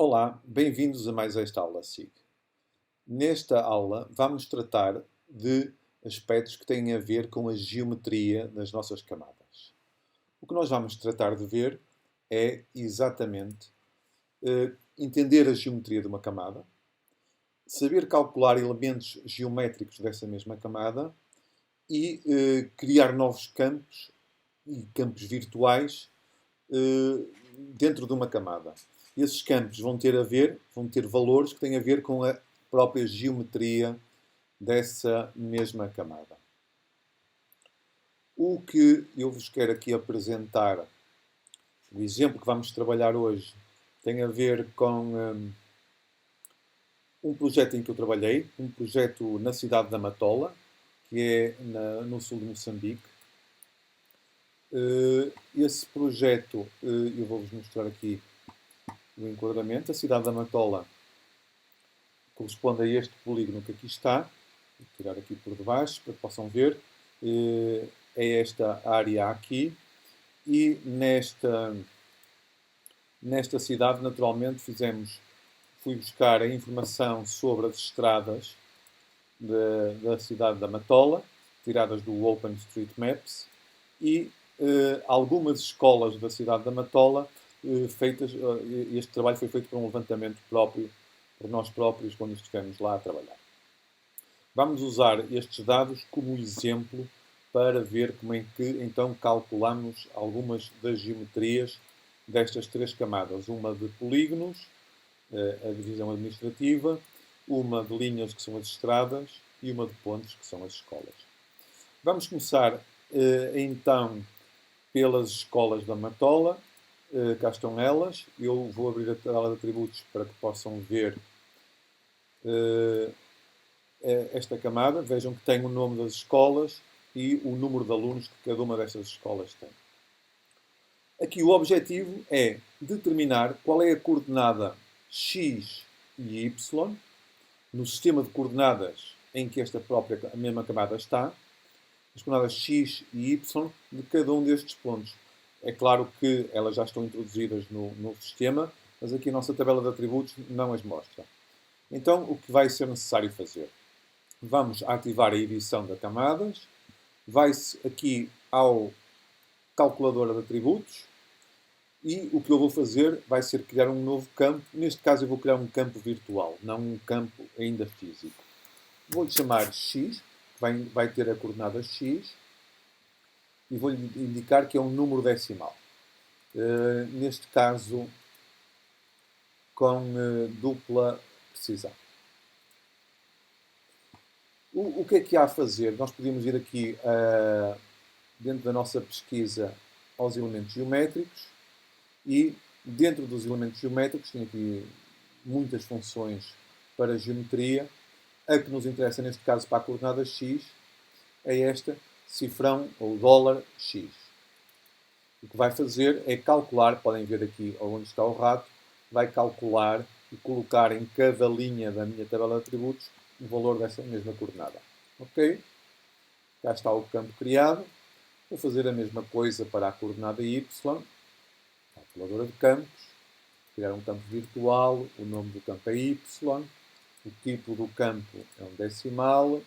Olá, bem-vindos a mais esta aula SIG. Nesta aula vamos tratar de aspectos que têm a ver com a geometria das nossas camadas. O que nós vamos tratar de ver é exatamente entender a geometria de uma camada, saber calcular elementos geométricos dessa mesma camada e criar novos campos e campos virtuais dentro de uma camada. Esses campos vão ter valores que têm a ver com a própria geometria dessa mesma camada. O que eu vos quero aqui apresentar, o exemplo que vamos trabalhar hoje, tem a ver com um projeto em que eu trabalhei, um projeto na cidade da Matola, que é no sul de Moçambique. Esse projeto, eu vou-vos mostrar aqui o enquadramento. A cidade da Matola corresponde a este polígono que aqui está. Vou tirar aqui por debaixo para que possam ver. É esta área aqui. E nesta cidade, naturalmente, fui buscar a informação sobre as estradas da cidade da Matola, tiradas do OpenStreetMaps, e algumas escolas da cidade da Matola este trabalho foi feito por um levantamento próprio, por nós próprios, quando estivemos lá a trabalhar. Vamos usar estes dados como exemplo para ver como é que então calculamos algumas das geometrias destas três camadas. Uma de polígonos, a divisão administrativa, uma de linhas, que são as estradas, e uma de pontos, que são as escolas. Vamos começar então pelas escolas da Matola. Cá estão elas. Eu vou abrir a tabela de atributos para que possam ver esta camada. Vejam que tem o nome das escolas e o número de alunos que cada uma destas escolas tem. Aqui o objetivo é determinar qual é a coordenada x e y no sistema de coordenadas em que a mesma camada está, as coordenadas x e y de cada um destes pontos. É claro que elas já estão introduzidas no sistema, mas aqui a nossa tabela de atributos não as mostra. Então, o que vai ser necessário fazer? Vamos ativar a edição de camadas. Vai-se aqui ao calculador de atributos. E o que eu vou fazer vai ser criar um novo campo. Neste caso, eu vou criar um campo virtual, não um campo ainda físico. Vou-lhe chamar x, que vai ter a coordenada x. E vou-lhe indicar que é um número decimal. Neste caso, com dupla precisão. O que é que há a fazer? Nós podemos ir aqui, dentro da nossa pesquisa, aos elementos geométricos e, dentro dos elementos geométricos, tem aqui muitas funções para geometria. A que nos interessa, neste caso, para a coordenada x, é esta, cifrão ou dólar $x. O que vai fazer é calcular, podem ver aqui onde está o rato, vai calcular e colocar em cada linha da minha tabela de atributos o valor dessa mesma coordenada. Ok? Já está o campo criado. Vou fazer a mesma coisa para a coordenada y, calculadora de campos, criar um campo virtual, o nome do campo é y, o tipo do campo é um decimal.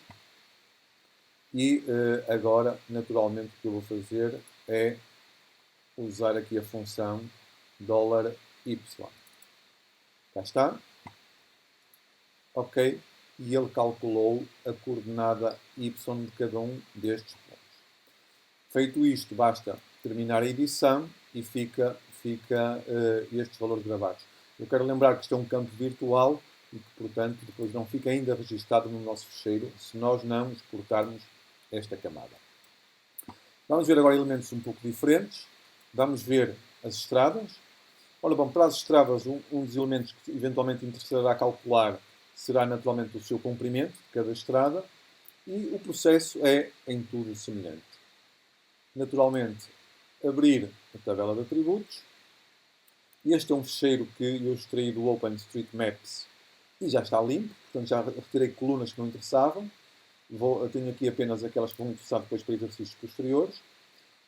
E agora, naturalmente, o que eu vou fazer é usar aqui a função $y. Cá está. Ok. E ele calculou a coordenada y de cada um destes pontos. Feito isto, basta terminar a edição e fica estes valores gravados. Eu quero lembrar que isto é um campo virtual e que, portanto, depois não fica ainda registado no nosso ficheiro se nós não exportarmos esta camada. Vamos ver agora elementos um pouco diferentes. Vamos ver as estradas. Ora bom, para as estradas, um dos elementos que eventualmente interessará calcular será naturalmente o seu comprimento de cada estrada e o processo é em tudo semelhante. Naturalmente, abrir a tabela de atributos. Este é um ficheiro que eu extraí do OpenStreetMaps e já está limpo, portanto já retirei colunas que não interessavam. Eu tenho aqui apenas aquelas que vão interessar depois para exercícios posteriores.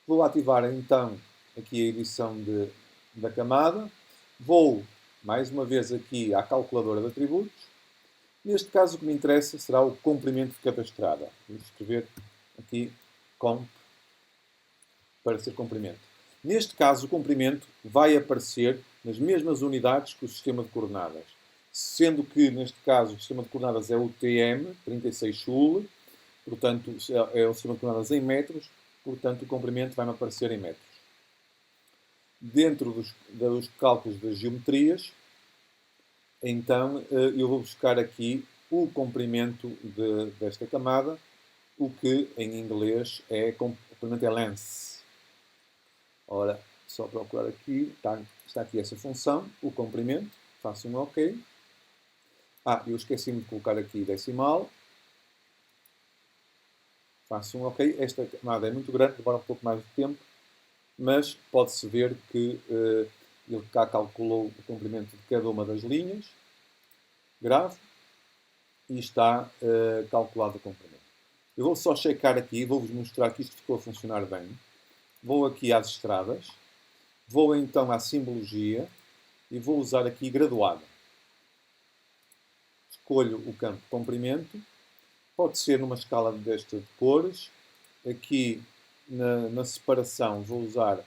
Vou ativar então aqui a edição da camada. Vou mais uma vez aqui à calculadora de atributos. Neste caso, o que me interessa será o comprimento de cada estrada. Vou escrever aqui comp para ser comprimento. Neste caso, o comprimento vai aparecer nas mesmas unidades que o sistema de coordenadas. Sendo que, neste caso, o sistema de coordenadas é o TM, 36 Joule, portanto, é o sistema de coordenadas em metros, portanto, o comprimento vai-me aparecer em metros. Dentro dos cálculos das geometrias, então, eu vou buscar aqui o comprimento desta camada, o que em inglês é comprimento é length. Ora, só procurar aqui, está aqui essa função, o comprimento, faço um OK. Eu esqueci-me de colocar aqui decimal. Faço um OK. Esta camada é muito grande, demora um pouco mais de tempo, mas pode-se ver que ele cá calculou o comprimento de cada uma das linhas, grave, e está calculado o comprimento. Eu vou só checar aqui, vou-vos mostrar que isto ficou a funcionar bem. Vou aqui às estradas, vou então à simbologia e vou usar aqui graduado. Escolho o campo comprimento, pode ser numa escala desta de cores. Aqui na separação vou usar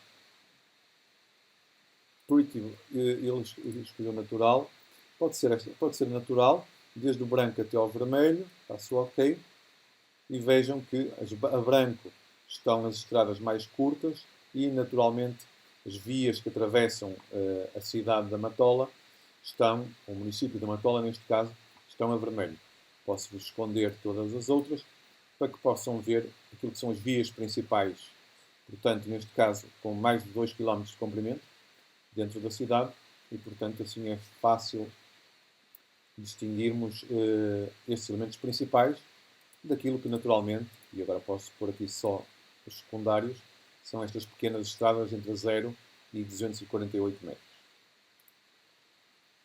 Pretty, ele escolheu natural, pode ser natural, desde o branco até ao vermelho, faço OK, e vejam que a branco estão as estradas mais curtas e, naturalmente, as vias que atravessam a cidade da Matola estão, o município da Matola neste caso, estão a vermelho. Posso-vos esconder todas as outras para que possam ver aquilo que são as vias principais, portanto, neste caso, com mais de 2 km de comprimento dentro da cidade e, portanto, assim é fácil distinguirmos estes elementos principais daquilo que naturalmente, e agora posso pôr aqui só os secundários, são estas pequenas estradas entre 0 e 248 metros.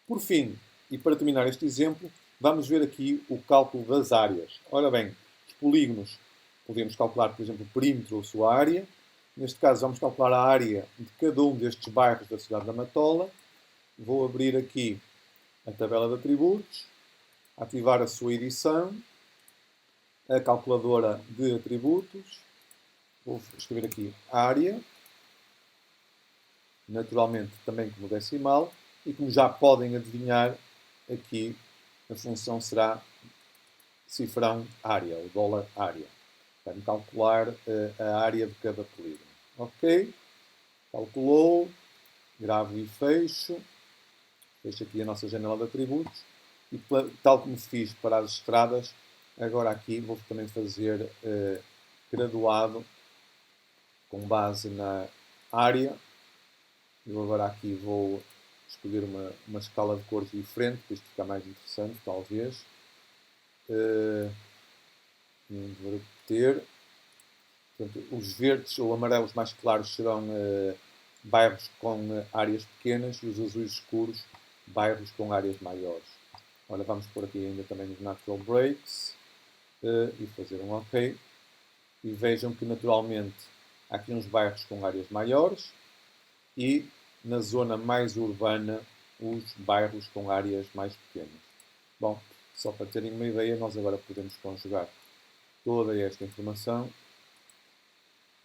Por fim, e para terminar este exemplo, vamos ver aqui o cálculo das áreas. Ora bem, os polígonos podemos calcular, por exemplo, o perímetro ou sua área. Neste caso, vamos calcular a área de cada um destes bairros da cidade da Matola. Vou abrir aqui a tabela de atributos, ativar a sua edição, a calculadora de atributos, vou escrever aqui área, naturalmente também como decimal, e como já podem adivinhar, aqui a função será cifrão área, o dólar área. Para calcular a área de cada polígono. OK, calculou, gravo e fecho. Fecho aqui a nossa janela de atributos. E tal como fiz para as estradas, agora aqui vou também fazer graduado com base na área. Eu agora aqui vou escolher uma escala de cores diferente, para isto ficar mais interessante, talvez. Vou repetir. Portanto, os verdes ou amarelos mais claros serão bairros com áreas pequenas e os azuis escuros bairros com áreas maiores. Ora, vamos pôr aqui ainda também os natural breaks e fazer um OK. E vejam que naturalmente há aqui uns bairros com áreas maiores e na zona mais urbana os bairros com áreas mais pequenas. Bom, só para terem uma ideia, nós agora podemos conjugar toda esta informação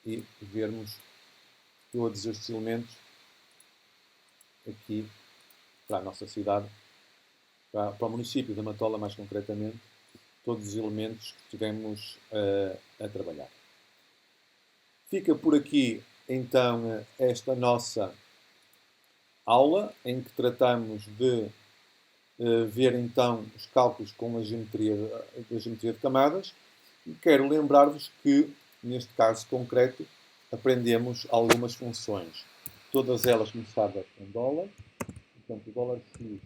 e vermos todos estes elementos aqui para a nossa cidade, para o município da Matola mais concretamente, todos os elementos que tivemos a trabalhar. Fica por aqui então esta nossa aula em que tratamos de ver então os cálculos com a geometria de camadas e quero lembrar-vos que neste caso concreto aprendemos algumas funções, todas elas começadas em dólar, portanto o dólar X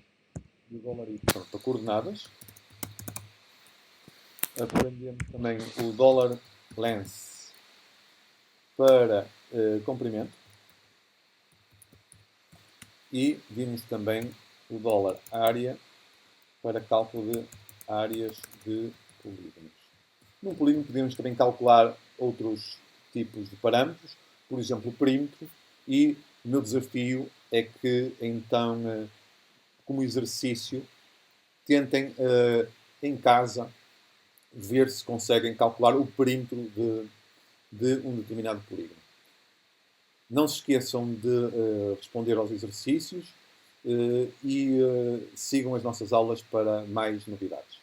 e o dólar Y para coordenadas. Aprendemos também o dólar length para comprimento e vimos também o dólar área para cálculo de áreas de polígonos. Num polígono podemos também calcular outros tipos de parâmetros, por exemplo o perímetro, e o meu desafio é que então como exercício, tentem em casa ver se conseguem calcular o perímetro de um determinado polígono. Não se esqueçam de responder aos exercícios e sigam as nossas aulas para mais novidades.